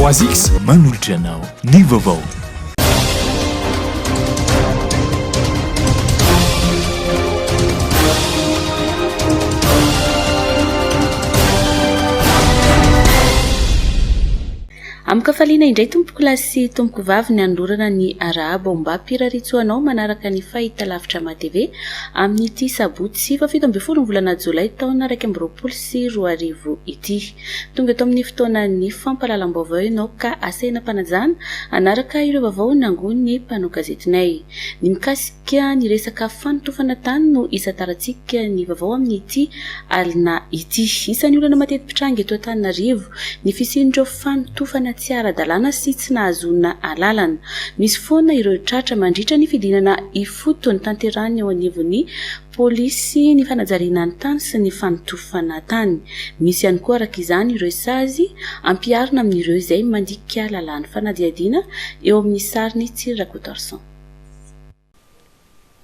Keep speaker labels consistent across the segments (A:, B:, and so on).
A: 3X manolotra anao ny vaovao.
B: Amkafaliana indray tompoko lasy tompoko vavy ny andorana ny arahaba mba piraritsoanao manaraka ny fahitalavitra ma-TV amin'ity sabotsy 17 volana Jolay taona 2024 ity. Tonga eto amin'ny fotoanan'ny fampahalalam-baovao ianao ka asehina mpanajana anaraka ireo vaovao nangon'ny mpanao gazetinay. Ny mikasika ny resaka fanotofana tany no isataratsika ny vaovao amin'ity alina ity. Isan'ny olana matety pitrangy eto Antananarivo ny fisian'ireo fanotofana tsy ara-dalàna sy tsy nahazona alalana. Misy foana ireo tratra mandritra ny fidinana ifotony tanterahany eo anivon'ny polisy ny fanajariana ny tany sy ny fanotofana tany. Misy ihany koa araka izany ireo sazy ampiarina amin'ireo izay mandika lalàna fanadiadiana eo amin'ny sariny Tsirakotarsan.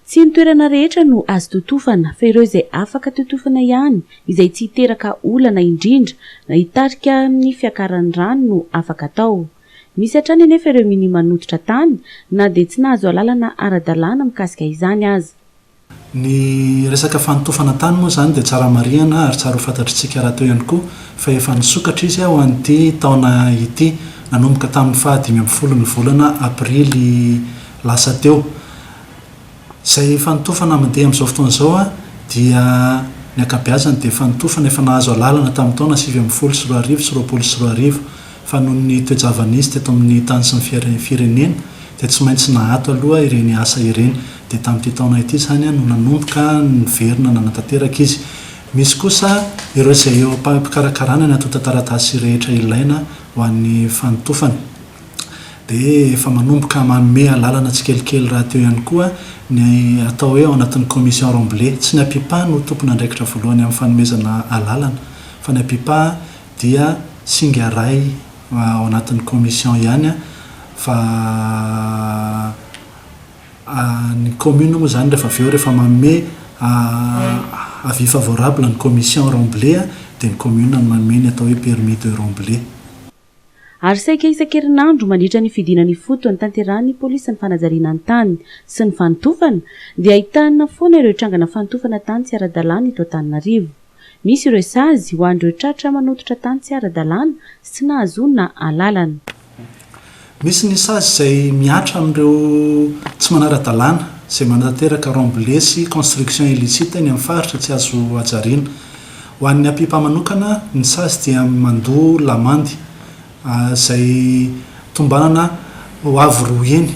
B: Tsy ny toerana rehetra no azo totofana fa ireo izay afaka totofana ihany izay tsy hiteraka olana indrindra na hitarika amin'ny fiakaran'ny rano no afaka atao. Misy hatrany anefa ireo mini manototra tany na dia tsy nahazo alalana ara-dalàna mikasika izany aza.
C: Ny resaka fanotofana tany moa zany dia tsara marihana ary tsara ho fantatritsika raha teo ihany koa fa efa nisokatra izy ho an'ity taona ity nanomboka tamin'ny 15 ny volana aprily lasa teo. Izay fanotofana mandeha amin'izao fotoana izao dia ny ankabeazany dia fanotofana efa nahazo alalana tamin'ny taona 20 sy 2024 fa noho ny toe-javanisy teto amin'ny tany sy ny firenena dia tsy maintsy nahato aloha ireny asa ireny. Dia tamin'ity taona ity zany no nanomboka niverina nanantanteraka izy. Misy kosa ireo izay eo mpikarakarana ny atota taratasy rehetra ilaina ho an'ny fanotofana. Dia efa manomboka manome alalana tsikelikely raha teo ihany koa ny atao hoe ao anatin'ny commission Remblai. Tsy ny apipa no tompona andraikitra voalohany amin'ny fanomezana alalana fa ny apipa dia singa ray ao anatin'ny commission ihany fa ny commune moa zany rehefa avy eo rehefa manome avis favorable ny commission Remblai dia ny commune no manome ny atao hoe permis de Remblai.
B: Ary saika isan-kerinandro mandritra ny fidinany foto ny tanterahany polisy ny fanajariana ny tany sy ny fanotofana dia ahitana foana ireo trangana fanotofana tany tsy ara-dalàna eto Antananarivo. Misy ireo sazy ho an'ireo tratra manototra tany tsy ara-dalàna sy nahazona alalana.
C: Misy ny sazy izay miatra amin'ireo tsy manara-dalàna izay manatanteraka Remblai sy construction illicite ny amin'ny faritra tsy azo ajariana. Ho an'ny apipa manokana ny sazy dia mandoa lamandy izay tombanana ho avy roa eny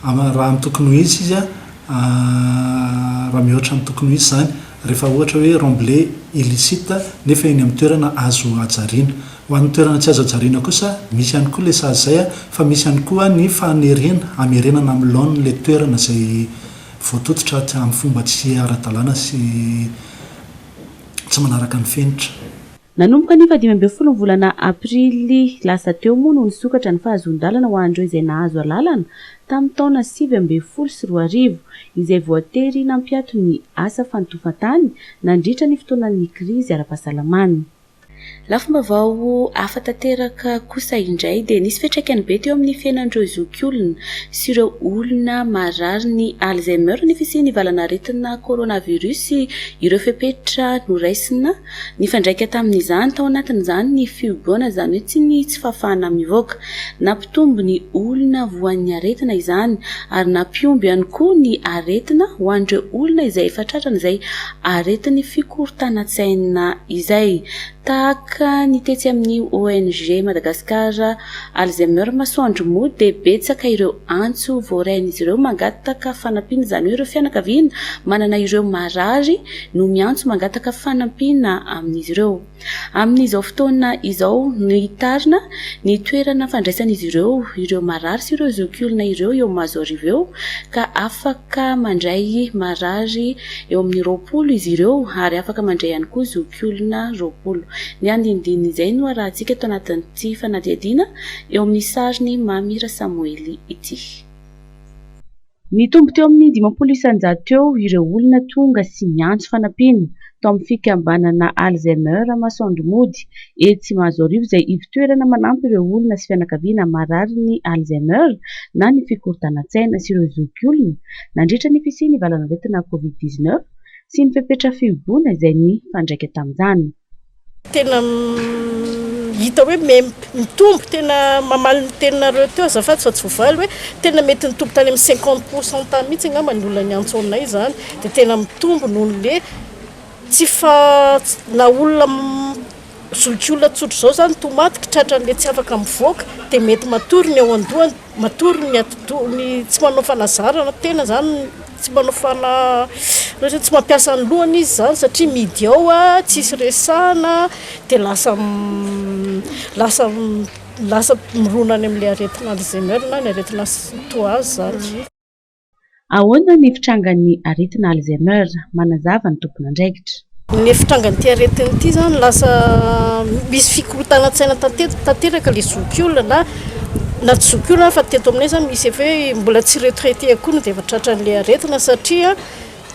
C: raha amin'ny tokony ho izy izy raha mihoatra amin'ny tokony ho izy zany rehefa ohatra hoe Remblai illicite nefa eny amin'ny toerana azo ajariana. Ho an'ny toerana tsy azo ajariana kosa misy ihany koa ilay sazy izay fa misy ihany koa ny fanerena amerenana amin'ny laoniny ilay toerana izay voatototra amin'ny fomba tsy ara-dalàna sy tsy manaraka ny fenitra.
B: Nanomboka ny 15 volana aprily lasa teo moa no nisokatra ny fahazon-dalana ho an'ireo izay nahazo alalana tamin'ny taona 2024 izay voatery nampiato ny asa fanotofan-tany nandritra ny fotoanan'ny krizy ara-pahasalamana. Lafim-baovao hafa tanteraka kosa indray dia nisy fiantraikany be teo amin'ny fiainan'ireo zokiolona sy ireo olona marary ny Alzheimer ny fisian'ny valanaretina coronavirus ireo fepetra noraisina ny fandraika tamin'izany tao anatin'izany ny fiobona izany hoe tsy fahafahana mivoaka nampitombo ny olona voan'ny aretina izany ary nampiomby ihany koa ny aretina ho an'ireo olona izay efa tratrana izay aretin'ny fikorontanan-tsaina izay tahaka ny tetsy amin'ny ONG Madagascar Alzheimer masoandro moa dia betsaka ireo antso voarain'izy ireo mangataka fanampiana izany hoe ireo fianakaviana manana ireo marary no miantso mangataka fanampiana amin'izy ireo. Amin'izao fotoana izao no hitarina ny toerana fandraisan'izy ireo marary sy ireo zokiolona ireo eo Mazorivo eo ka afaka mandray marary eo amin'ny 20 izy ireo ary afaka mandray ihany koa zokiolona 20. Ny andinindin izay no arahantsika eto anatin'ity fanadiadiana eo amin'ny sariny Mamira Samuely ity. Nitombo teo amin'ny 500 teo ireo olona tonga sy miantso fanampiana tao amin'ny fikambanana Alzheimer Masoandro Mody etsy Mahazorivo izay ivitoerana manampy ireo olona sy fianakaviana marary ny Alzheimer na ny fikorontanan-tsaina sy ireo zokiolona nandritra ny fisiany valanaretina COVID-19 sy ny fepetra fihoboana izay ny fandraika tamin'izany.
D: Tena hita hoe mitombo tena mamaly ny tenareo teo azafady fa tsy voavaly hoe tena mety nitombo tany amin'ny 50% tany mihitsy angamba ny olona ny antsoinay zany dia tena mitombo noho le tsy fa na olona zokiolona tsotra izao zany tomatika tratran'le tsy afaka mivoaka dia mety matory ny ao an-dohany matory ny tsy manao fanazarana tena zany tsy manao tsy mampiasa ny lohany izy zany satria midy ao tsisy resahana dia lasa mironany amin'ilay aretina Alzheimer na ny aretina toazy zany.
B: Ahoana ny fitrangan'ny aretina Alzheimer? Manazava ny tompona andraikitra.
D: Ny fitrangan'ity aretina ity zany lasa misy fikorontanan-tsaina tanteraka ilay zokiolona na tsy zokiolona fa teto aminay zany misy efa hoe mbola tsy retraité akory dia efa tratran'ilay aretina satria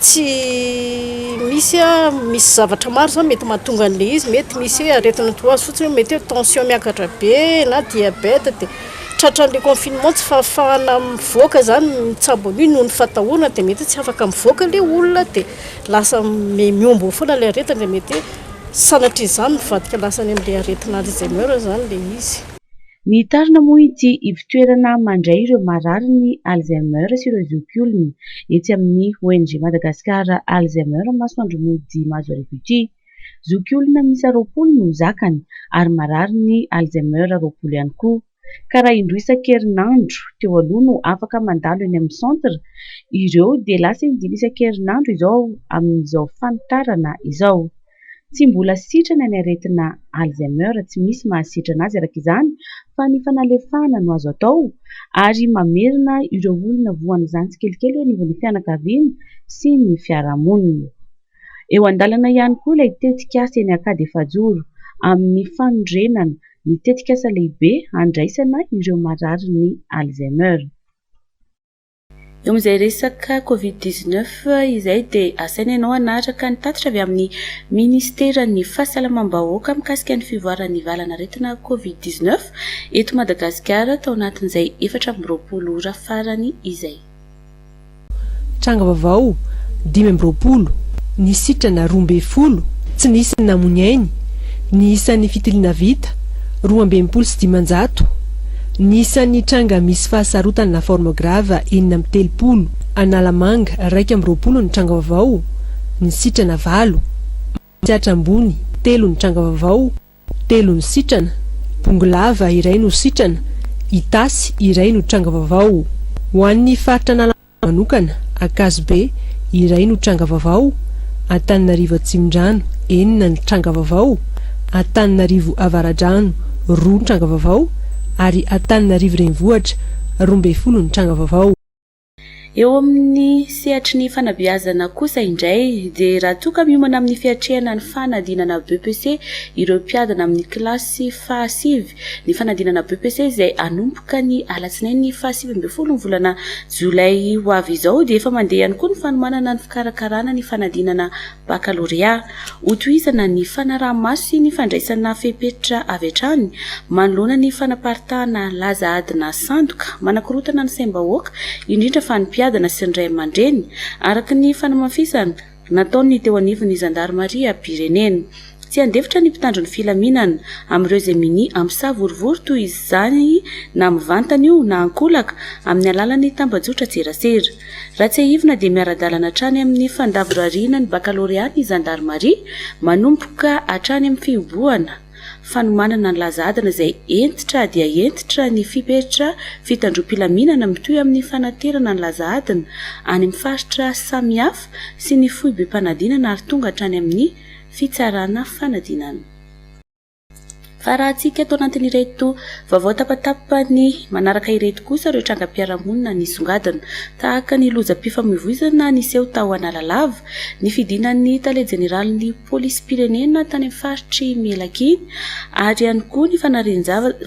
D: tsy misy zavatra maro zany mety mahatonga an'ilay izy mety misy aretina toazy fotsiny mety hoe tension miakatra be na diabète dia tratran'ilay confinement tsy fahafahana mivoaka zany mitsabo an'io noho ny fatahorana dia mety tsy afaka mivoaka ilay olona dia lasa miombo foana ilay aretina dia mety sanatry izany mivadika lasa any amin'ilay aretina Alzheimer zany ilay izy.
B: Ny tarina moa ity ivitoerana mandray ireo marary ny Alzheimer sy ireo zokiolona etsy amin'ny ONG Madagasikara Alzheimer Masoandro Mody Mahazorivo ity. Zokiolona miisa 20 no zakany ary marary ny Alzheimer 20 ihany koa. Ka raha indroa isan-kerinandro teo aloha no afaka mandalo eny amin'ny centre, ireo dia lasa indimy isan-kerinandro izao amin'izao fanitarana izao. Tsy mbola sitrana ny aretina Alzheimer, tsy misy mahasitrana azy araka izany fa ny fanalefahana no azo atao ary mamerina ireo olona voan'izany tsikelikely hoe anivon'ny fianakaviana sy ny fiarahamonina. Eo an-dalana ihany koa ilay tetikasa eny Ankady Efajoro amin'ny fanondrenana ny tetikasa lehibe handraisana ireo marary ny Alzheimer. Eo amin'izay resaka COVID-19 izay dia asaina ianao hanaraka ny tatitra avy amin'ny Ministeran'ny Fahasalamam-bahoaka mikasika ny fivoaran'ny valanaretina COVID-19 eto Madagasikara tao anatin'izay 420 ora farany izay.
E: Tranga vaovao 520 ny sitrana 12 tsy nisy ny namonyainy ny isan'ny fitiliana vita 2,500 ny isan'ny tranga misy fahasarotana na forme grave 930 Analamanga 220 ny tranga vaovao ny sitrana 9 Sitrambony 3 ny tranga vaovao 3 ny sitrana Pongolava 1 no sitrana Itasy 1 no tranga vaovao ho an'ny faritra Analamanga manokana Akazobe 1 no tranga vaovao Antananarivo Atsimondrano 4 ny tranga vaovao Antananarivo Avaradrano 2 ny tranga vaovao ary Antananarivo Renivohitra 12 ny tranga vaovao.
B: Eo amin'ny sehatry ny fanabeazana kosa indray dia raha toa ka miomana amin'ny fiatrehana ny fanadinana BEPC ireo mpiadana amin'ny kilasy fahasivy. Ny fanadinana BEPC izay anomboka ny alatsinainy 27 ny volana Jolay ho avy izao dia efa mandeha ihany koa ny fanomanana ny fikarakarana ny fanadinana baccalauréat. Hotohizana ny fanaraha-maso sy ny fandraisana fepetra avy hatrany manoloana ny fanaparitahana laza adina sandoka manakorotana ny saim-bahoaka indrindra fa ny mpiadana sy ny ray aman-dreny araka ny fanamafisana nataony teo anivon'ny Gendarmerie Pirenena. Tsy andefitra ny mpitandro ny filaminana amin'ireo izay mini ampisavorivory toy izany na mivantana io na ankolaka amin'ny alalan'ny tambajotra tserasera. Raha tsy ahivina dia miara-dalana hatrany amin'ny fandavorariana ny baccalauréat ny Gendarmerie manomboka hatrany amin'ny fihoboana fanomanana ny lazadana izay entitra dia entitra ny fipetra fitandrom-pilaminana mitoy amin'ny fanaterana ny lazadana any amin'ny faritra samihafa sy ny fohy be mpanadinana ary tonga hatrany amin'ny fitsarana fanadinana. fa raha antsika eto anatin'ireto vaovao tapatapany manaraka ireto kosa ireo trangam-piarahamonina nisongadina tahaka ny lozam-pifamoivoizana niseho tao Analalava ny fidinan'ny tale jeneralin'ny polisy pirenena tany amin'ny faritry Melakiny ary ihany koa ny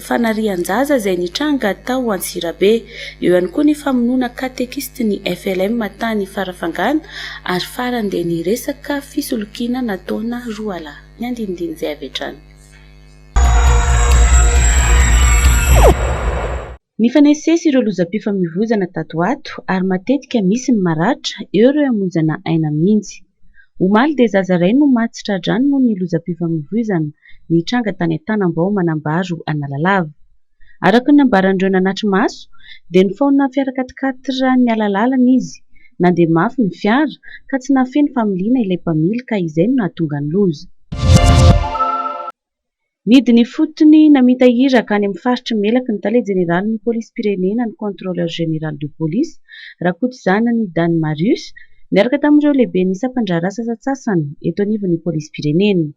B: fanarian-jaza izay nitranga tao Antsirabe, eo ihany koa ny famonoana katekisty ny FLM tany Farafangana ary farany dia ny resaka fisolokiana nataona Roalahy. Ny andinindiny izay avy hatrany. Ny fanesesy ireo lozam-pifamoivoizana tato ato ary matetika misy ny maratra eo ireo hamonjana aina mihitsy. Omaly dia zaza iray no maty tradrano noho ny lozam-pifamoivoizana nitranga tany Antanambao manambaro Analalava. Araka ny nambaran'ireo nanatry maso dia ny faona fiara-katikatira ny alalalana izy, nandeha mafy ny fiara ka tsy nahafeno familiana ilay mpamily ka izay no nahatonga ny loza. Nidiny fotony namitahiraka any amin'ny faritry Melaky ny tale jeneralin'ny polisy pirenena ny contrôleur général de police Rakotomanga Dan Marius miaraka tamin'ireo lehibe ny sampandrara sasatsasany eto anivon'ny polisy pirenena.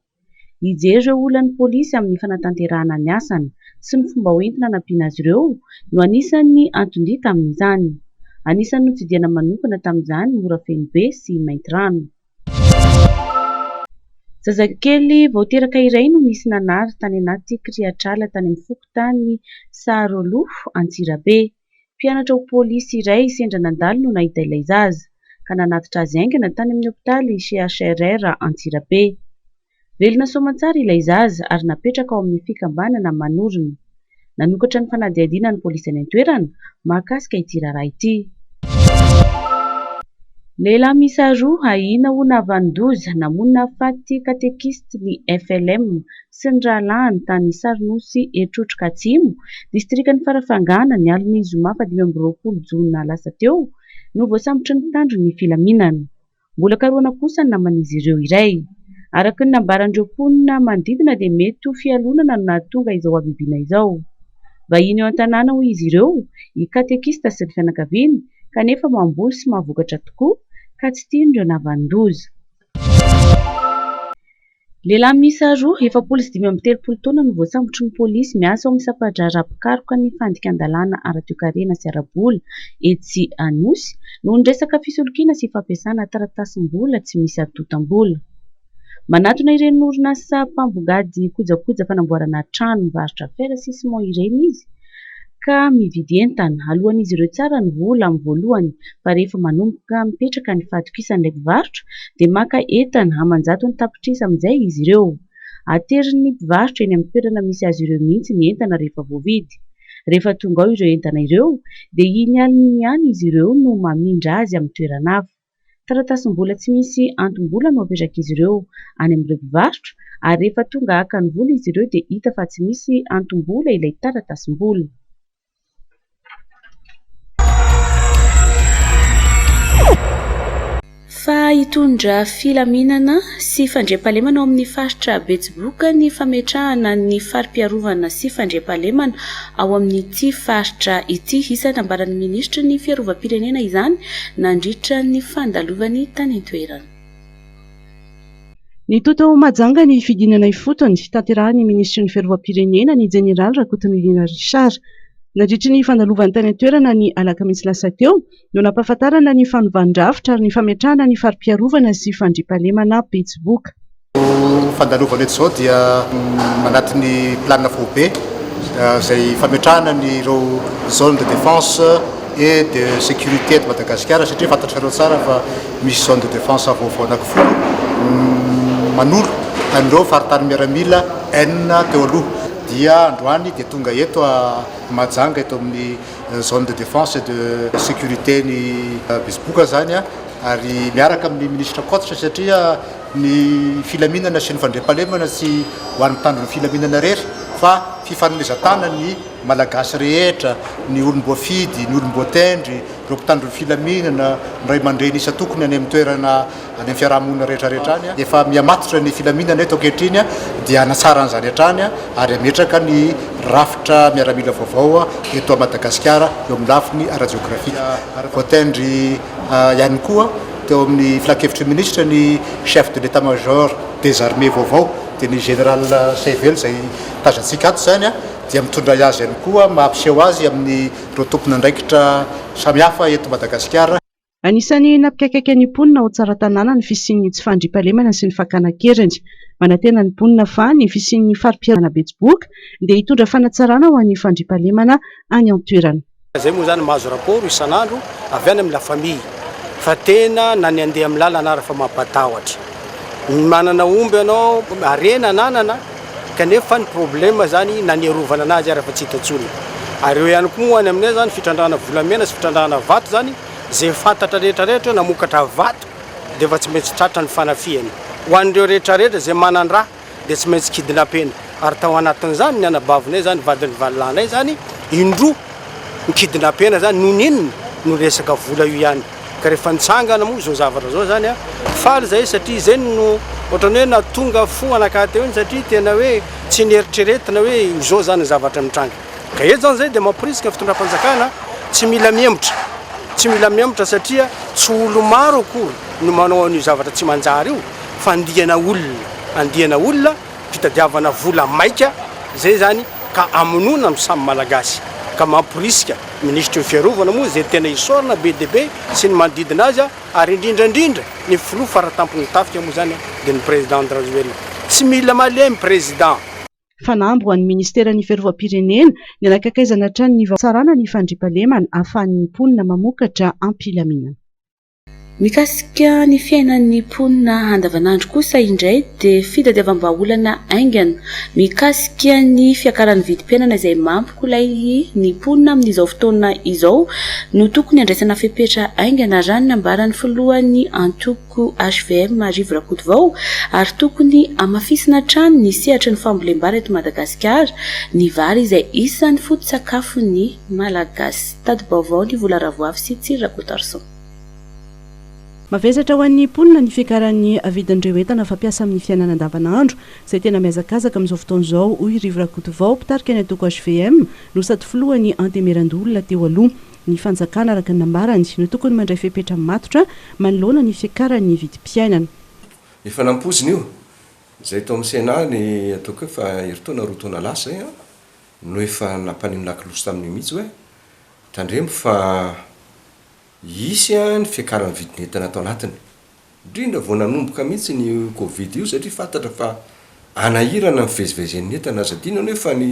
B: Hijery ireo olan'ny polisy amin'ny fanatanterahana ny asany sy ny fomba hoentina nampiana azy ireo no anisan'ny antony tamin'izany. Anisan'ny notsidihana manokana tamin'izany Mora Fenobe sy Mainty Rano. Zazakely voateraka iray no nisy nanary tany anaty kriatrala tany amin'ny fokotany Saharolofo Antsirabe. Mpianatra ho polisy iray sendra nandalo no nahita ilay zaza ka nanatitra azy aingana tany amin'ny hopitaly CHRR Antsirabe. Velona soamantsara ilay zaza ary napetraka ao amin'ny fikambanana manorina. Nanokatra ny fanadihadiana ny polisy any an-toerana mahakasika ity raharaha ity. Lehilahy miisa roa ahina ho navandoza namonina faty katekisty ny FLM sy ny rahalahiny tany Saronosy Etrotroka Atsimo, distrikan'ny Farafangana ny aliny zoma 20 Jona lasa teo no voasambotra ny mpitandro ny filaminana. Mbola karoana kosa ny naman'izy ireo iray. Araka ny nambaran'ireo mponina manodidina dia mety ho fialonana no nahatonga izao abibiana izao. Vahiny eo an-tanàna ho izy ireo, i katekista sy ny fianakaviany kanefa mamboly sy mahavokatra tokoa ka tsy tian'ireo navandoza. Lehilahy miisa roa efa 23 taona no voasambotry ny polisy miasa ao amin'ny sampandrara mpikaroka ny fandikan-dalàna ara-toekarena sy ara-bola etsy Anosy noho ny resaka fisolokiana sy fampiasana taratasym-bola tsy misy atotam-bola. Manatona ireny orinasa mpambongady kojakoja fanamboarana trano mivarotra fera sy simon ireny izy ka mividy entana alohan'izy ireo tsara ny vola amin'ny voalohany fa rehefa manomboka mipetraka ny fahatokisan'ilay mpivarotra dia maka entana amanjato ny tapitrisa amin'izay izy ireo. Aterin'ny mpivarotra eny amin'ny toerana misy azy ireo mihitsy ny entana rehefa voavidy. Rehefa tonga ao ireo entana ireo dia iny aliny ihany izy ireo no mamindra azy amin'ny toerana hafa. Taratasym-bola tsy misy antom-bola no apetraka izy ireo any amin'ireo mpivarotra ary rehefa tonga haka ny vola izy ireo dia hita fa tsy misy antom-bola ilay taratasym-bola. Fa hitondra filaminana sy fandriam-pahalemana ao amin'ny faritra Betsiboka ny fametrahana ny farim-piarovana sy fandriam-pahalemana ao amin'ity faritra ity, isany nambaran'ny minisitra ny fiarovam-pirenena izany nandritra ny fandalovany tany an-toerana.
F: Nitota Mahajanga ny fidinana ifotony fitanterahan'ny ministry ny fiarovam-pirenena ny jeneraly Rakotomanga Richard. Nandritra ny fandalovany tany an-toerana ny alakamisy lasa teo no nampahafantarana ny fanovana-drafitra ary ny fametrahana ny farim-piarovana sy fandriam-pahalemana Betsiboka.
G: Fandalovana eto izao dia manatin'ny planina fobe izay fametrahana ny ireo zone de défense et de sécurité de Madagasikara satria fantatrareo tsara fa misy zone de défense vaovao anankifolo manolo an'ireo faritany miaramila enina teo aloha. Dia androany dia tonga eto Mahajanga eto amin'ny zone de défense et de sécurité ny Betsiboka zany ary miaraka amin'ny ministra Kotsa satria ny filaminana sy ny fandriam-pahalemana sy ho an'ny mpitandro ny filaminana rery fa fifanomezan-tana ny malagasy rehetra, ny olom-boafidy, ny olom-boatendry, ireo mpitandro ny filaminana, ny ray aman-dreny isa tokony any amin'ny toerana any amin'ny fiarahamonina rehetrarehetra any. Efa mihamatotra ny filaminana eto ankehitriny dia hanatsara an'izany hatrany ary ametraka ny rafitra miaramila vaovao eto a Madagasikara eo amin'ny lafiny ara-jiografika. Voatendry ihany koa teo amin'ny filakevitry ministra ny chef de l'état-major des armées vaovao dia ny général Saively zay tazantsika ato zany a dia mitondra azy ihany koa mampiseho azy amin'ny ireo tompona andraikitra samihafa eto Madagasikara.
F: Anisany nampikaikaiky ny mponina ao tsara tanàna ny fisian'ny tsy fandriam-pahalemana sy ny fakana-keriny. Manantena ny mponina fa ny fisian'ny farim-piarana Betsiboka dia hitondra fanatsarana ho an'ny fandriam-pahalemana any an-toerana.
H: Zay moa zany mahazo raporo isan'andro avy any amin'ny la famille fa tena na ny andeha amin'ny lalana ara fa mampatahotra. Manana omby ianao arena nanana kanefa ny problème zany na ny arovana anazy ara fa tsy hitantsony. Ary eo ihany koa any aminay zany fitrandrahana volamena sy fitrandrahana vato zany zay fantatra rehetrarehetra namokatra vato dia efa tsy maintsy tratra ny fanafiany. Ho an'ireo rehetrarehetra zay manan-draha dia tsy maintsy kidnappena. Ary tao anatin'izany ny anabavinay zany vadin'ny valinanay zany indroa ny kidnappena zany no ninona no resaka vola io ihany. Ka rehefa nitsangana moa zao zavatra zao zany a faly zay satria zay no ohatrany hoe natonga fo anakateo iny satria tena hoe tsy nieritreretina hoe zao zany ny zavatra mitranga. Ka eto zany zay dia mampirisika fitondram-panjakana tsy mila mihemotra satria tsy olo maro akory no manao an'io zavatra tsy manjary io fa andiana olona fitadiavana vola maika zay zany ka amonona amin'ny samy malagasy. Ka mampirisika ministre fiarovana moa zay tena isorana be dia be sy ny manodidina azy ary indrindrandrindra ny filoha faratampony tafika moa zany dia ny président Andrazjoely. Tsy mila malemy président.
F: Fanambo ho an'ny ministeran'ny fiarovam-pirenena ny anakakaizana hatrany ny tsarana ny fandriam-pahalemana ahafahan'ny mponina mamokatra ampilaminana.
B: Mikasika ny fiainan'ny mponina andavanandro kosa indray dia fitadiavam-baolana aingana mikasika ny fiakaran'ny vidim-piainana izay mampikolay ny mponina amin'izao fotoana izao no tokony andraisana fepetra aingana rany ambaran'ny filohan'ny antoko HVM Arivo Rakotovao ary tokony amafisina trano ny sehatra ny fambolem-bary eto Madagasikara ny vary izay isan'ny foto-tsakafon'ny malagasy. Tady baovao ny Vola Ravoavy sy Tsiro Rakotarson.
F: Mavesatra ho an'ny mponina ny fiakaran'ny vidin'ireo entana fampiasa amin'ny fiainana andavanandro izay tena miazakazaka amin'izao fotoana izao hoy Arivo Rakotovao mpitarika ny atoko HVM no sady filohan'ny antemerandolona teo aloha. Ny fanjakana araka ny nambarany no tokony mandray fepetra matotra manoloana ny fiakaran'ny vidim-piainana.
I: Efa nampoziny io zay tao amin'ny Sénat ny ataoko efa heritaona roa taona lasa zay no efa nampanino lakiloso tamin'ny mihitsy hoe tandremo fa isy ny fiakaran'ny vidin'entana atao anatiny. Indrindra vao nanomboka mihitsy ny Covid io satria fantatra fa anahirana ny fivezivezen'ny entana aza dinany hoe fa ny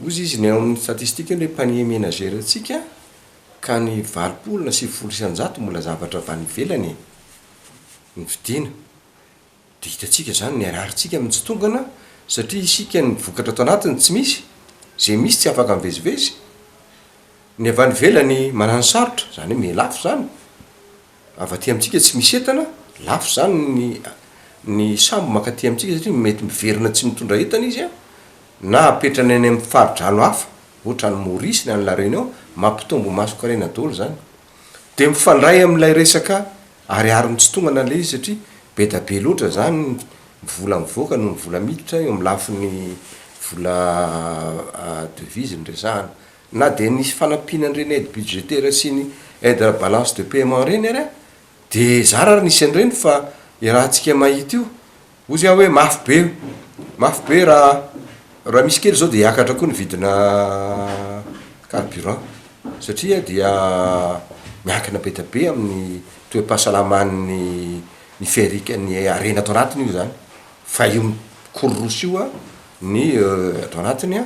I: ozy izy ny amin'ny statistika hoe panier ménagère antsika ka ny 20 na 90% mbola zavatra avy any ivelany ny vidiana. Dia hitatsika zany ny ararintsika mitsitongana satria isika ny vokatra atao anatiny tsy misy, zay misy tsy afaka mivezivezy. Ny avy any ivelany manano sarotra zany hoe lafo zany. Avaty amintsika tsy misy entana, lafo zany ny sambo makaty amintsika satria mety miverina tsy mitondra entana izy na apetrany any amin'ny faridrano hafa ohatra ny Maurice na ny La Réunion mampitombo maso-karena daholo zany. Dia mifandray amin'ilay resaka ariary mitsitongana ilay izy satria be da be loatra zany vola mivoaka no vola miditra eo amin'ny lafin'ny vola devise nyresahana. Na dia nisy fanampiana ireny aide budgétaire sy ny aide balance de paiement reny ary dia zara nisy an'ireny fa rahantsika mahita io ozy hoe mafy be raha misy kely zao dia hiakatra koa ny vidina carburant satria dia miankina be da be amin'ny toe-pahasalaman'ny ny ferika ny arena atao anatiny io zany fa io kororoso io ny atao anatiny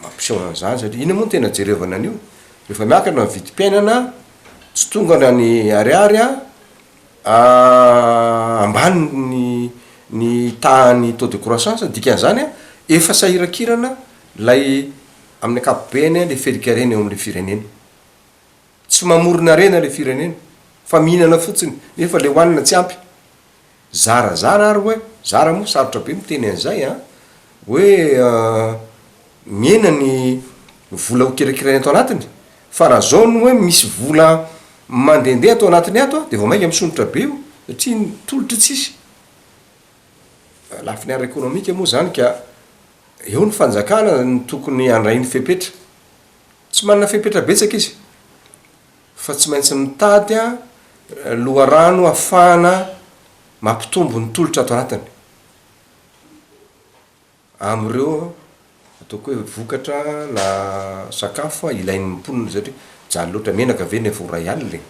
I: mampiseho an'izany satria iny moa tena jerevana an'io rehefa miakana ny vidim-piainana tsy tonga ny ariary ambany ny tahany taux de croissance dikan'izany efa sahirakirana lay amin'ny ankapobeny le ferikarena eo amin'le firenena tsy mamorona arena le firenena fa mihinana fotsiny nefa le hoanina tsy ampy zarazara ary hoe zara moa sarotra be miteny an'izay hoe miena ny vola hokirakirany atao anatiny fa raha zao no hoe misy vola mandehandeha atao anatiny ato dia vao mainka misonitra be io satria tolotra tsisy lafiny ara ekonomika moa zany ka eo ny fanjakana ny tokony andrainy fepetra tsy manana fepetra betsaka izy fa tsy maintsy mitady loharano ahafahana mampitombo ny tolotra ato anatiny am'ireo ataoko hoe vokatra na sakafo ilain'ny mponina satria jaly loatra menaka ve ny voray alina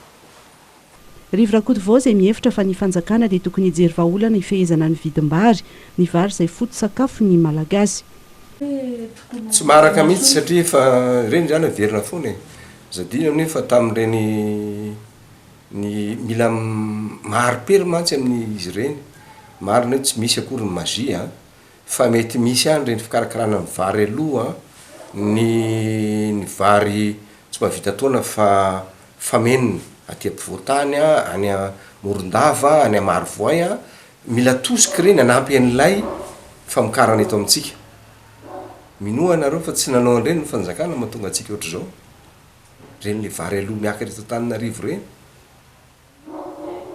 F: Rivo Rakotovao izay mihevitra fa ny fanjakana dia tokony hijery vahaolana hifehezana ny vidim-bary ny vary izay foto-sakafo ny malagasy.
I: Tsy maraka mihitsy satria fa reny zany averina foana e. Zadina nefa tamin'ireny ny mila maro-pery mantsy amin'izy ireny. Marina tsy misy akory ny mazia fa mety misy any reny fikarakarana ny vary aloha ny vary tsy mahavita taona fa famenina aty ampovoantany any Morondava any Marovoay mila tosika reny anampy an'ilay famokarana eto amintsika. Minoa nareo fa tsy nanao an'ireny ny fanjakana mahatonga antsika ohatr'izao. Reny le vary aloha miakatra eto Antananarivo reny.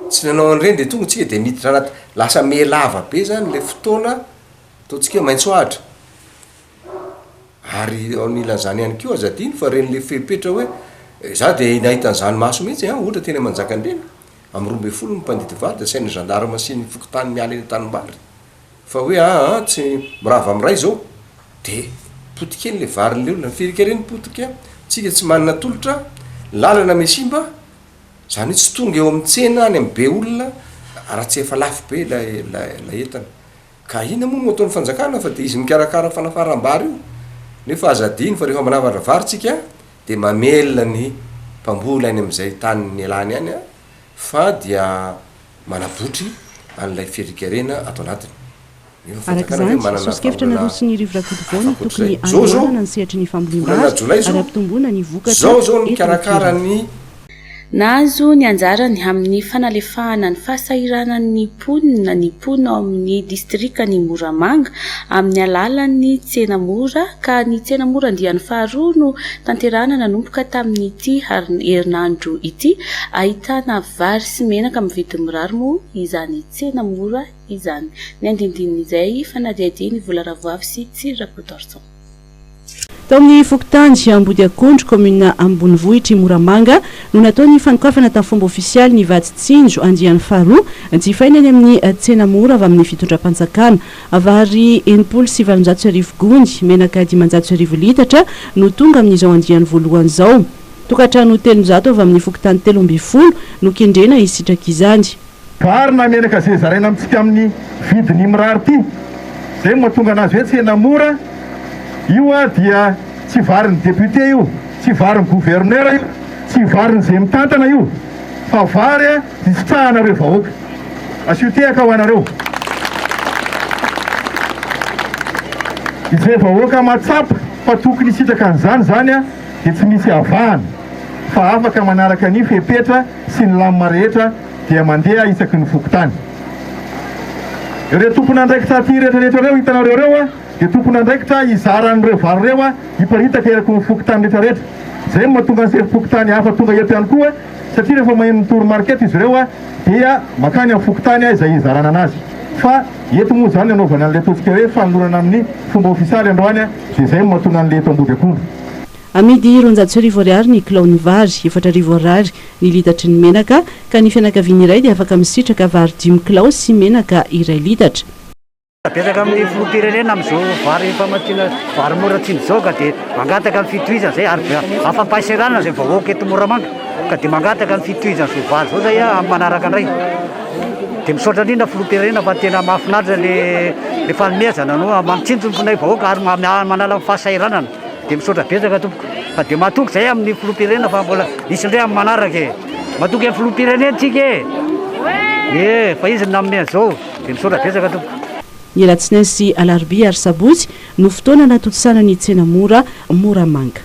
I: Tsy nanao an'ireny dia tonga tsika dia miditra anaty lasa melava be zany le fotoana ataontsika maitsoahitra. Ary ao anilan'izany ihany koa azadiny fa reny le fepetra hoe za dia nahita an'izany maso mihitsy ohatra tena manjaka an'ireny. Amin'ny 12 ny mpandidy vary dia sain'ny gendarme sy ny fokotany miala eny an-tanimbary. Fa hoe tsy mirava amin'ray zao dia potika eny le vary le olona firika reny potika tsika tsy manana tolotra lalana mesimba zany tsy tonga eo amin'ny tsena any amin'ny be olona raha tsy efa lafo be la entana ka ina moa no ataon'ny fanjakana fa dia izy mikarakara fanafaram-bary io nefa azadiny fa rehefa manavatra vary tsika dia mamelona ny mpamboly any amin'izay tany ny alany any fa dia manabotry an'ilay firikarena atao anatiny.
F: Arak'izany sosokevitra na roa sy ny Rivo Rakotovao ny tokony anoana ny sehatry ny fambolim-bary ary ampitomboana ny vokatra
I: zao zao ny karakara ny
B: nahazo ny anjarany amin'ny fanalefahana ny fahasahiranan'ny mponina ao amin'ny distrika ny Moramanga amin'ny alalan'ny tsena mora ka ny tsena mora dia ny faharoa no tanterahana nanomboka tamin'ity herinandro ity ahitana vary sy menaka amin'ny vidiny mirary moa izany tsena mora izany. Ny andindin'izay fanadihadiany Vola Ravoavy sy Tsiro Rakotorson.
F: Tao amin'ny Fokotany Ambody Akondro commune Ambonivohitra Moramanga no natao ny fanokafana tamin'ny fomba ofisialy ny vady tsinjo andian'ny faharoa jifaina any amin'ny tsena mora avy amin'ny fitondram-panjakana vary 750 gony menaka 500 litatra no tonga amin'izao andian'ny voalohany izao. Tokantrano 300 avy amin'ny Fokotany 13 no kendrena isitraka izany.
J: Vary na menaka izay zaraina amintsika amin'ny vidiny mirary ity izay mahatonga anazy hoe tsena mora. Io dia tsy varin'ny député io, tsy varin'ny gouverneur io, tsy varin'izay mitantana io, fa vary isitrahanareo vahoaka. Asio tehaka ho anareo. Izay vahoaka matsapa fa tokony isitraka an'izany zany dia tsy misy avahana fa afaka manaraka ny fepetra sy ny lamina rehetra dia mandeha isaky ny Fokotany. Ireo tompona andraikitra aty rehetrarehetra reo hitanareo reo dia tompona andraikitra izaran'ireo vary reo hiparitaka eraky ny Fokotany rehetrarehetra. Izay mahatonga ny Fokotany hafa tonga eto ihany koa satria rehefa magnano toromarikety izy ireo dia makany amin'ny Fokotany izay izarana anazy. Fa eto moa zany anaovana an'ilay ataontsika hoe fanolorana amin'ny fomba ofisialy androany dia izay mahatonga an'ilay eto Ambody Akondro.
F: Amidy 400 ariary ny kilao ny vary, 400 ariary ny litatry ny menaka, ka ny fianakaviany iray dia afaka misitraka vary 5 kilao sy menaka iray litatra.
K: Betsaka amin'ny filoham-pirenena amin'izao vary famatiana vary mora tsiny izao ka dia mangataka amin'ny fitohizana izay ary afampahasahiranana izay vahoaka eto Moramanga ka dia mangataka amin'ny fitohizana izao vary izao zay amin'ny manaraka indray. Dia misaotra indrindra filoham-pirenena fa tena mahafinaritra le fanomezana no mamitsinjo ny fonay vahoaka ary manala fahasahiranana. Dia misaotra betsaka tompoko fa dia mahatoky izay amin'ny filoham-pirenena fa mbola nisy indray amin'ny manaraka mahatoky amin'ny filoham-pirenena tsika fa izy nanome an'izao dia misaotra betsaka tompoko.
F: Ny alatsinainy sy alarobia ary sabotsy no fotoana natotosana ny tsena mora Moramanga.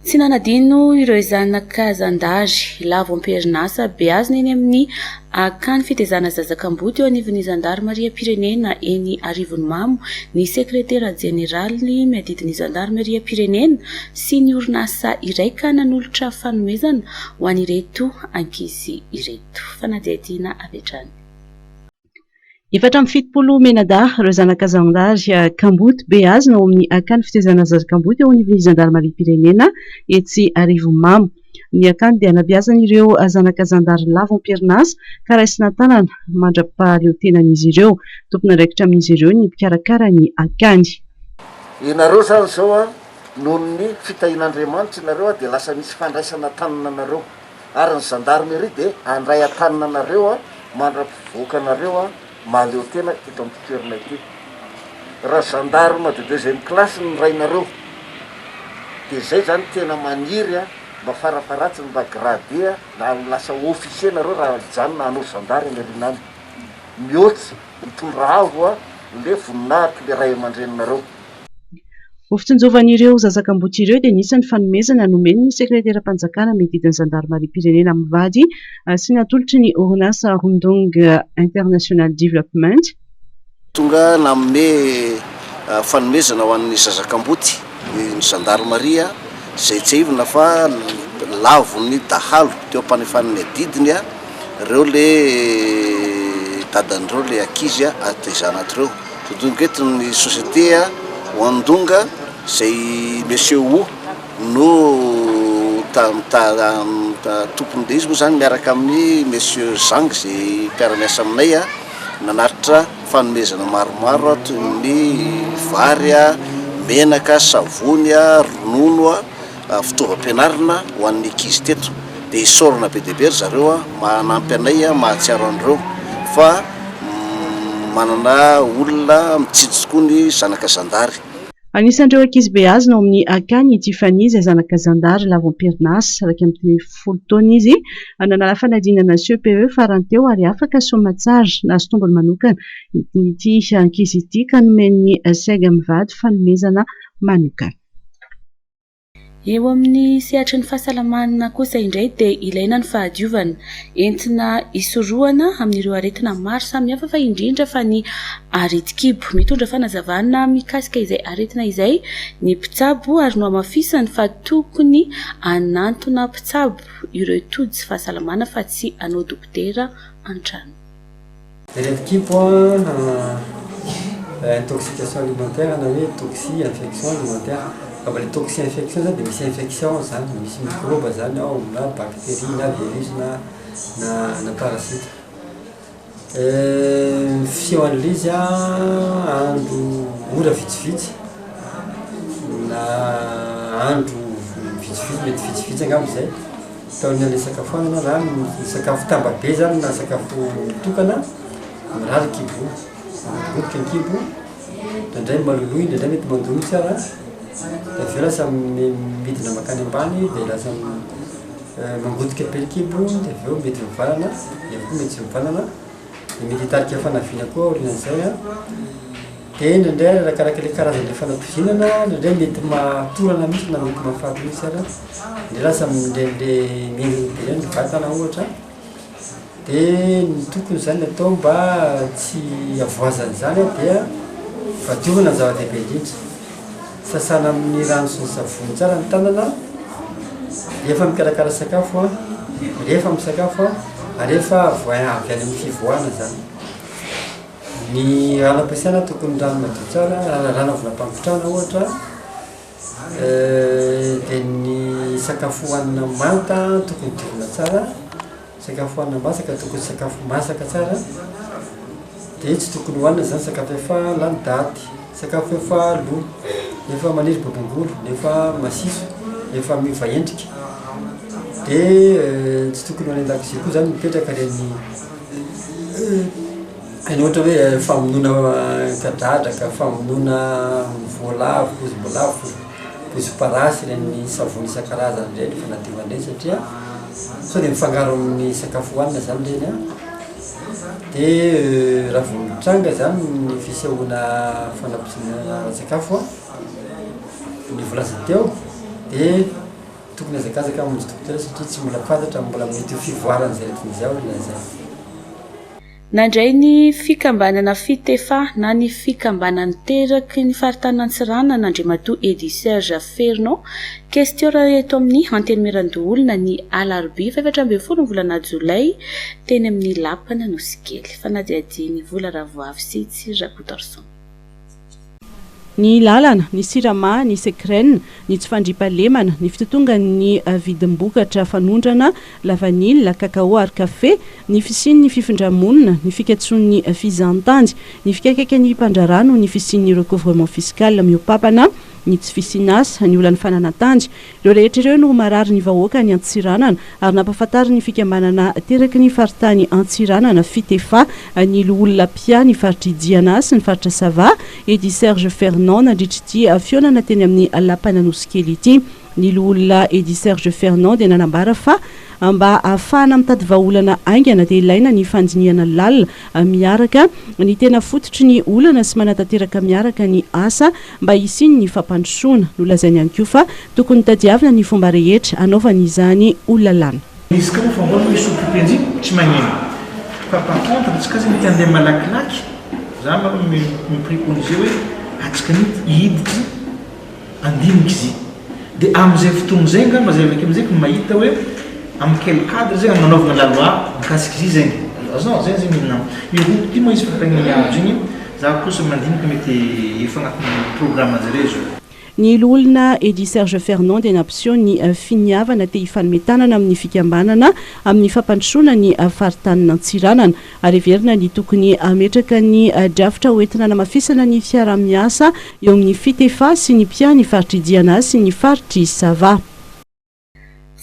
B: Tsy nanadino ireo zanakazandary lavo amperinasa beazina eny amin'ny akany fitezana zazakambody eo anivon'ny zandarmaria pirenena eny Arivonimamo ny sekretera jeneraly miadidin'ny zandarmaria pirenena sy ny orinasa iray ka nanolotra fanomezana ho an'ireto ankizy ireto. Fanadihadiana avetrany.
F: 770 menada ireo zanakazandary Kamboty beazina ao amin'ny akany fitezana zazakambody eo anivon'ny zandarmaria pirenena etsy Arivonimamo. Ny akany dia nabiazana ireo zanaka zandary lavampirinasa ka raisina tanana mandra-pahaleotenan'izy ireo. Tompon'andraikitra amin'izy ireo ny mpikarakara ny akany.
L: Ianareo zany zao a noho ny fitahin'Andriamanitra ianareo a dia lasa misy fandraisana tanana anareo ary ny zandarmery dia andray atanana anareo a mandra-pivoaka anareo a mahaleo tena eto amin'ny toerana ity. Raha zandarma de deuxième classe ny rainareo dia zay zany tena maniry a mba farafaratsiny mba gradé na lasa officier nareo raha janona hanao zandary amerinany mihoatsy mitondra avo a le voninahitra le ray aman-dreninareo.
F: Ofitsinjovan'ireo zazakamboty ireo dia nisan'ny fanomezana nomen'ny sekretera-panjakana medidiny zandarmarie-pirenena mivady sy ny atolotry ny orinasa Rundong International Development.
L: Tonga nanome fanomezana ho an'ny zazakamboty ny zandarmaria izay tsy ivona fa lavon'ny dahalo teo ampanefany adidiny a ireo le dadan'ireo le akizy a atezana atreo todongo eto ny société a Wandonga izay monsieur O no tompon'deisme zany miaraka amin'ny monsieur Zang izay mpiara-miasa aminay a nanaritra fanomezana maromaro toy ny vary a, menaka, savony a, ronono a, fitaovam-pianarana ho an'ny ankizy teto dia isorana be dia be ry zareo a manampy anay a mahatsiaro an'ireo fa manana olona mitsitsikoa ny zanaka zandary.
F: Anisan'ireo ankizy beazina ao amin'ny akany Tiffany izay zanaka zandary lavampirinasa raika amin'ny 10 taona izy nanala fanadinana CPE farany teo ary afaka somatsara nahazo tombony manokana ity ankizy ity ka nomen'ny sega mivady fanomezana manokana.
B: Eo amin'ny sehatry ny fahasalamana kosa indray dia ilaina ny fahadiovana entina isorohana amin'ireo aretina maro samihafa fa indrindra fa ny areti-kibo. Mitondra fanazavana mikasika izay aretina izay ny mpitsabo ary no amafisany fa tokony anantona mpitsabo ireo tody sy fahasalamana fa tsy anao dokotera an-trano.
M: Areti-kibo intoxication alimentaire na hoe toxi infection alimentaire. Comme les toxines infections, des infections, misy microbe zany ao na bactérie na virus na parasite. Fisehoan'ilay izy andro ora vitsivitsy na andro vitsivitsy mety vitsivitsy angamba izay taon'ny an'ilay sakafoanana na ny sakafo tambabe zany na sakafo tokana mirary kibo godika ny kibo ndraindray maloloy ndraindray mety mandony tsara. Aveo lasa midina makany ambany dia lasa mangodika pelkibo dia aveo mety mivalana dia koa mety tsy mivalana dia mety hitarika fanaviana koa orinan'izay a dia ndraindray arakaraka ilay karazan'ilay fanampizinana ndraindray mety matorana mihitsy na mety mahafaty mihitsy ara dia lasa ndraindray miaingy ny vatana ohatra dia ny tokony zany atao mba tsy avoazan'izany dia fadiovana ny zava-dehibe indrindra. Sasana amin'ny rano sy ny savony tsara ny tanana rehefa mikarakara sakafo a rehefa misakafo a rehefa avy any amin'ny fivoahana zany ny rano ampiasaina tokony rano madio tsara rano avy nampampitrahana ohatra dia ny sakafo hohanina manta tokony diovina tsara sakafo hohanina masaka tokony sakafo masaka tsara dia tsy tokony hohanina zany sakafo efa lany daty sakafo efa lo nefa maniry bobongolo nefa masiso nefa miva endrika dia tsy tokony ho any an-dakozia koa zany mipetraka reny ohatra hoe famonoana kadradraka famonoana voalavo pozim-boalavo pozim-parasy reny savony isan-karazany reny fanadiovana reny satria sao dia mifangaro amin'ny sakafo hohanina zany reny a dia raha vao mitranga zany ny fisehoana fanampizinana sakafo a ny volaza teo dia tokony azakazaka amin'ny dokotera satria tsy mbola fantatra mbola mety ho fivoaran'izay retin'izay ao ilazay.
B: Nandray ny fikambanana fitefa na ny fikambanany teraky ny faritana Antsirana n'Andriamatoa Edi Serge Fernand question eto amin'ny anteny Mirandoholona ny alarobia 17 volana Jolay teny amin'ny lapana Nosikely fanadiadiny vola Ravoavy sy Rakotorson.
F: ny lalana ny sirama ny sekren ny tsy fandripalemana ny fitotonga ny vidim-bokatra fanondrana lavanila kakao ary kafe ny fisian'ny fifindramonina ny fikatson'ny fizantanjy ny fikakaikan'ny mpandrarano ny fisian'ny recouvrement fiscal miopapana ny tsy fisinasa ny olan'ny fananatanjy ireo rehetra ireo no marary ny vahoaka ny antsiranana ary nampafatary ny fikambanana teraky ny faritany antsiranana fitefa ny olona pia ny faritry Diana sy ny faritra Sava edy Serge Fernand nandritry ty fionana teny amin'ny Lapananosy-kely ity ny olona edy Serge Fernand dia nanambara fa mba ahafahana mitady vahaolana aingana dia ilaina ny fandinihana lalina miaraka ny tena fototry ny olana sy manatanteraka miaraka ny asa mba hisiny ny fampandrosoana nolazainy ihany koa fa tokony tadiavina ny fomba rehetra anaovana izany olona lana.
N: Izy ka moa fa misy occupé tsy magnino fa par contre tsy kazy mety andeha malakilaky za maro mipréconisé hoe atsika nity hiditra andiniky izy dia amin'izay fotoana izay nga mazay avy amin'izay ko mahita hoe amin'ny quel cadre zay nanaovana la loi mikasika izy zegny azon zay zegny minam io ty moa izy fampiagnany andro igny za kosa mandinika mety efa agnatin'ny programme zareo izy
F: ny olona edy Serge Fernand dia nampiseho ny finiavana te hifanometanana amin'ny fikambanana amin'ny fampandrosoana ny faritanina antsiranana ary everina ny tokony ametraka ny drafitra hoentina namafisana ny fiara-miasa eo amin'ny fitefa sy ny pia ny faritry Diana sy ny faritry Sava.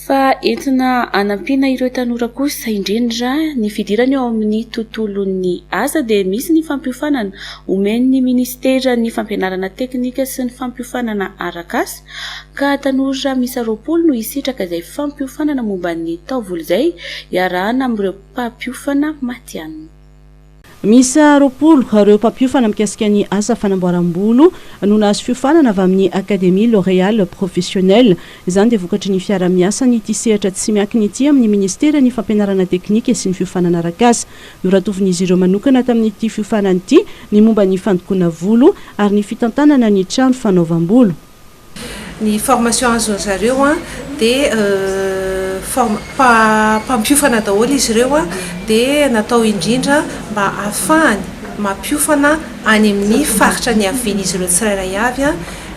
B: Fa entina anampiana ireo tanora kosa indrindra ny fidirana eo amin'ny tontolon'ny asa dia misy ny fampiofanana omen'ny ministera ny fampianarana teknika sy ny fampiofanana arakasa ka tanora misy 20 no hisitraka izay fampiofanana momba ny taovolo izay iarahana amin'ireo mpampiofana matianina.
F: Misy 20 ireo mpampiofana mikasika ny asa fanamboaram-bolo no nahazo fiofanana avy amin'ny Académie L'Oréal Professionnel izany dia vokatry ny fiara-miasa ny tisehatra tsy miankina ity amin'ny ministera ny fampianarana teknika sy ny fiofanana arakasa noratovin'izy ireo manokana tamin'ity fiofanana ity ny momba ny fandokoana volo ary ny fitantanana ny trano fanaovam-bolo.
O: Ny formation azo zareo dia mpampiofana daholo izy ireo dia natao indrindra mba ahafahany mampiofana any amin'ny faritra ny avian'izy ireo tsirairay avy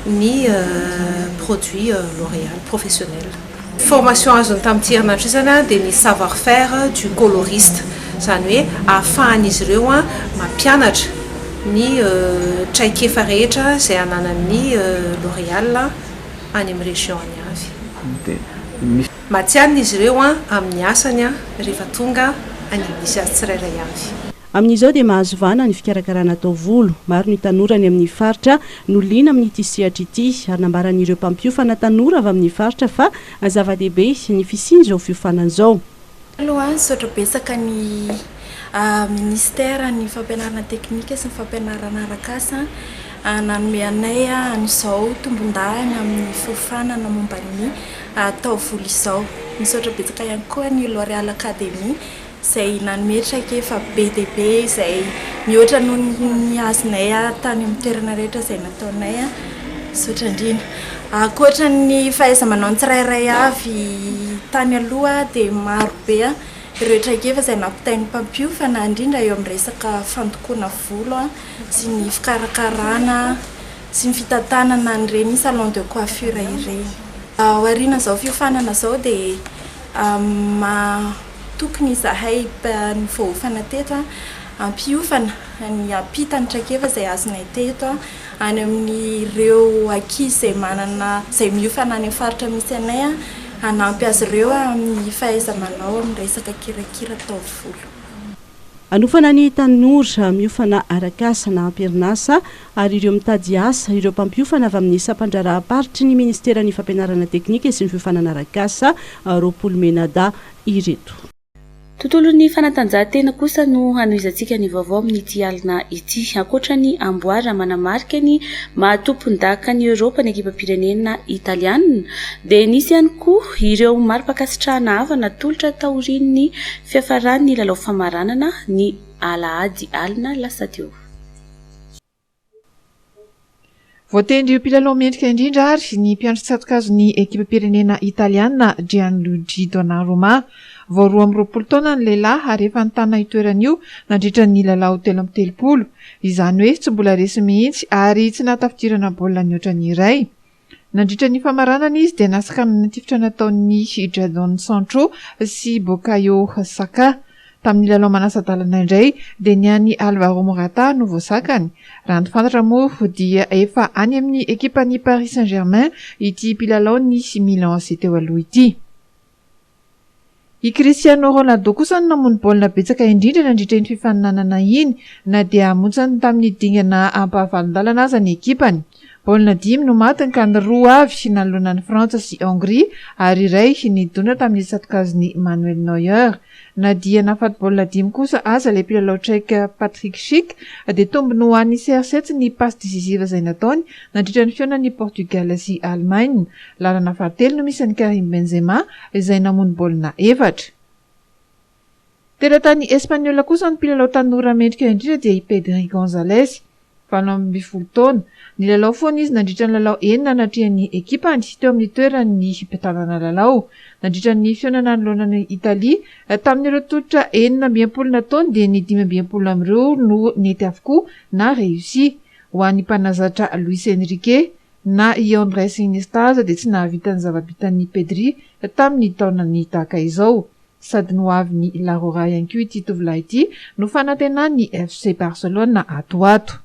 O: ny produit L'Oréal Professionnel. Formation azony tamin'ity herinandro izany dia ny savoir faire du coloriste izany hoe ahafahany izy ireo mampianatra ny traikefa rehetra izay ananan'ny L'Oréal any amin'ny région any avy. Matianina izy ireo amin'ny asany rehefa tonga any misy azy tsirairay avy.
F: Amin'izao dia mahazo vana ny fikarakarana taovolo maro ny tanora ny amin'ny faritra no liana amin'ny tisehatra ity ary nambaran'ireo mpampiofana tanora avy amin'ny faritra fa zava-dehibe ny fisiany izao fiofanana izao.
P: Aloha saotra betsaka ny ministera ny fampianarana teknika sy ny fampianarana arakasa nanome anay an'izao tombon-dahany amin'ny fiofanana momba ny taovolo izao. Misaotra betsaka ihany koa ny L'Oréal Académie izay nanometraka efa be dia be izay mihoatra noho ny azonay tany amin'ny toerana rehetra izay nataonay. Misaotra indrindra. Ankoatra ny fahaiza-manao tsirairay avy tany aloha dia maro be ireo traikefa izay nampitain'ny mpampiofana indrindra eo amin'ny resaka fandokoana volo sy ny fikarakarana sy ny fitantanana an'ireny salon de coiffure ireny. Aoriana izao fiofanana izao dia tokony izahay ny voahofana teto ampiofana ny ampita ny traikefa izay azonay teto any amin'ireo ankizy izay miofana any amin'ny faritra misy anay hanampy azy ireo amin'ny fahaiza-manao amin'ny resaka kirakira taovolo.
F: Anofana ny tanora miofana arakasa na amperinasa ary ireo mitady asa ireo mpampiofana avy amin'ny sampandrarahaparitry ny ministera ny fampianarana teknika sy ny fiofanana arakasa Roapolo Menada ireto.
B: Tontolon'ny fanatanjahantena kosa no hanoizantsika ny vaovao amin'ity alina ity. Ankoatra ny amboara manamarika ny mahatompon-daka ny Europa ny ekipam-pirenena italiana dia nisy ihany koa ireo mari-pakasitrahana hafa natolotra taorian'ny fiafaran'ny lalao famaranana ny alahady alina lasa teo.
Q: voatendry io mpilalao mendrika indrindra ary ny mpiandry tsatokazo-ny ekipa pirenena italiana Gianluigi Donnarumma. Vao 12 taona ny lehilahy ary efa nitana itoerana io nandritra ny lalao 13. Izany hoe tsy mbola resy mihitsy ary tsy natafidirana baolina niotra ny iray. Nandritra ny famaranana izy dia nasaka amin'ny tifitra nataon'ny Jadon Sancho sy Bukayo Saka. Tamin'ny lalao manasa-dalana indray dia ny an'ny Alvaro Morata no voasakany. Raha ny fantatra moa dia efa any amin'ny ekipan'ny Paris Saint-Germain ity mpilalao ny Milan AC teo aloha ity. I Cristiano Ronaldo kosa no namono baolina betsaka indrindra nandritra ny fifaninanana iny na dia amontsany tamin'ny dingana ampahavalon-dalana aza ny ekipany. Baolina 5 no matiny ka ny 2 avy nanoloana ny Frantsa sy Hongrie ary iray nidona tamin'ny tsatokazon'ny Manuel Neuer. Na dia nafaty baolina 5 kosa aza ilay mpilalao tchèque Patrick Schick dia tombony ho an'ny CR7 ny passe décisive izay nataony nandritra ny fiaonan'ny Portugal sy Allemagne. Lalana fahatelo no misy an'ny Karim Benzema izay namono baolina 4. Teratany Espagnola kosa ny mpilalao tanora mendrika indrindra dia i Pedri Gonzalez, 20 taona. Nilalao foana izy nandritra ny lalao 9 natrehan'ny ekipany teo amin'ny toeran'ny hipetanana lalao. Nandritra ny fiaonana anoloanan'ny Italia tamin'ireo totra 9 taona dia ny 15 amin'ireo no nety avokoa na réussi. Ho an'ny mpanazatra Luis Enrique na i Andrés Iniesta dia tsy nahavita ny zava-bitan'ny Pedri tamin'ny taonany tahaka izao. Sady no avy ny La Roja ihany koa ity tovolahy ity no fanantenan'ny FC Barcelona atoato.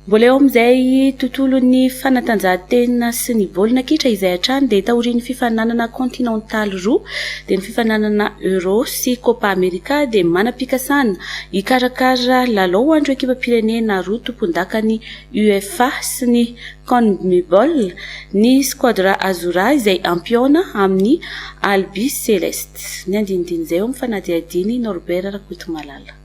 B: Mbola eo amin'izay tontolon'ny fanatanjahantena sy ny baolina kitra izay hatrany dia taorian'ny fifananana continental roa dia ny fifananana Euro sy Copa America dia manam-pikasana hikarakara lalao andro ekipa pirenena roa tompon-dakany UEFA sy ny CONMEBOL ny Squadra Azura izay ampiona amin'ny Albi Celeste. Ny andinindin'izay eo amin'ny fanadihadiny Norbert Rakotomalala.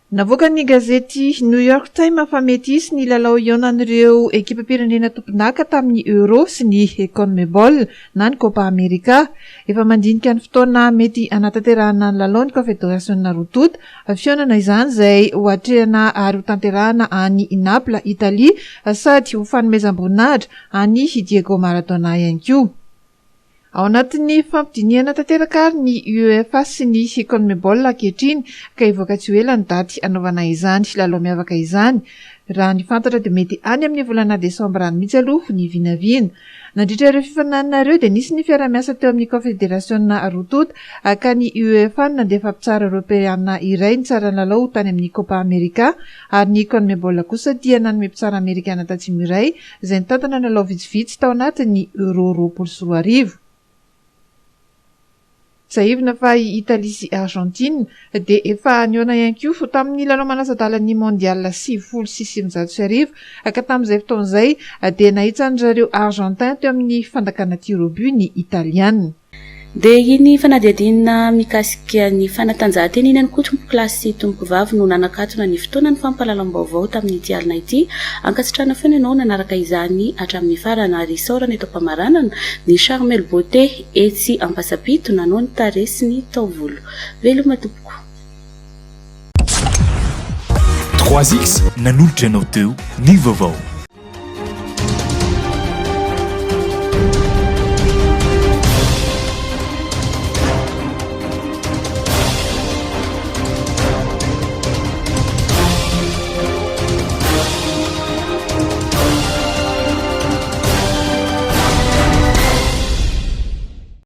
Q: Navoaka ny gazety New York Times fa mety hisy ny lalao ionan'ireo ekipa pirenena tompon-daka tamin'ny Euro sy ny CONMEBOL na ny Copa America. Efa mandinika ny fotoana mety anatanterahana ny lalao ny Confédération roa tota. Fiaonana izany izay ho atrehana ary ho tanterahana any Naples, Italia sady ho fanomezam-boninahitra any Diego Maradona ihany koa. Ao anatin'ny fampidiniana tanteraka ary ny UEFA sy ny CONMEBOL ankehitriny ka evoaka tsy ho ela ny daty anaovana izany lalao miavaka izany. Raha ny fantatra dia mety any amin'ny volana Desambra any mihitsy aloha ny vinavina. Nandritra ireo fifananana ireo dia nisy ny fiara-miasa teo amin'ny Confédération roa tota ka ny UEFA nandefa mpitsara Européana iray nitsara ny lalao tany amin'ny Copa America ary ny CONMEBOL kosa dia nanome mpitsara Amerikana tatsimo iray izay nitantana ny lalao vitsivitsy tao anatin'ny Euro 2024. Saivina fa i Italia sy Argentine dia efa niona ihany koa tamin'ny lalao manasa-dalan'ny mondial 7-9 ka tamin'izay fotoan'izay dia nahitsany zareo Argentin teo amin'ny fandakana tir au but ny Italiana.
B: Dia iny fanadihadina mikasika ny fanatanjahantena iny ihany koa tompo kilasy sy tompo vavy no nanakatona ny fotoana ny fampahalalam-baovao tamin'ity alina ity. Ankasitrana foana ianao nanaraka izany hatramin'ny farana ary isaorana eto am-pamaranana ny Charmel Beauté etsy Ampasapito nanao ny taresy ny taovolo. Veloma tompoko.
A: 3X nanolotra anao teo ny vaovao.